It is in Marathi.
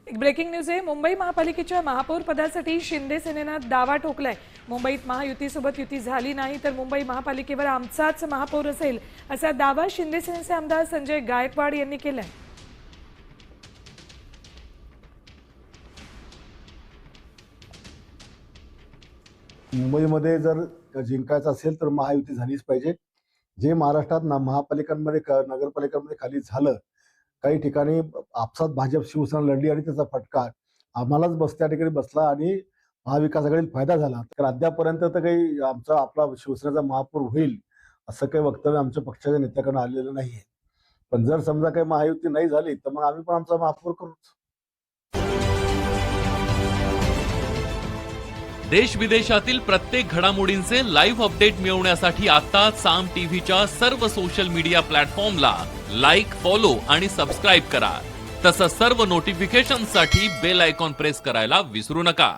एक ब्रेकिंग न्यूज आहे। मुंबई महापालिकेच्या महापौर पदासाठी शिंदे सेनेनं दावा ठोकलाय। मुंबईत महायुतीसोबत युती झाली नाही तर मुंबई महापालिकेवर आमचाच महापौर असेल असा दावा शिंदे सेनेचे आमदार संजय गायकवाड यांनी केलाय। मुंबईमध्ये जर जिंकायचं असेल तर महायुती झालीच पाहिजे। जे महाराष्ट्रात महापालिकांमध्ये नगरपालिकांमध्ये खाली झालं, काही ठिकाणी आपसात भाजप शिवसेना लढली आणि त्याचा फटका आम्हालाच त्या ठिकाणी बसला आणि महाविकास आघाडीला फायदा झाला। तर अद्यापर्यंत तर काही आपला शिवसेनेचा महापौर होईल असं काही वक्तव्य आमच्या पक्षाच्या नेत्याकडून आलेलं नाहीये। पण जर समजा काही महायुती नाही झाली तर मग आम्ही पण आमचा महापौर करूच। देश विदेशातील प्रत्येक घडामोडींचे लाईव्ह अपडेट मिळवण्यासाठी आता साम टीव्हीच्या सर्व सोशल मीडिया प्लॅटफॉर्मला लाईक, फॉलो आणि सबस्क्राईब करा। तसंच सर्व नोटिफिकेशनसाठी बेल आयकॉन प्रेस करायला विसरू नका।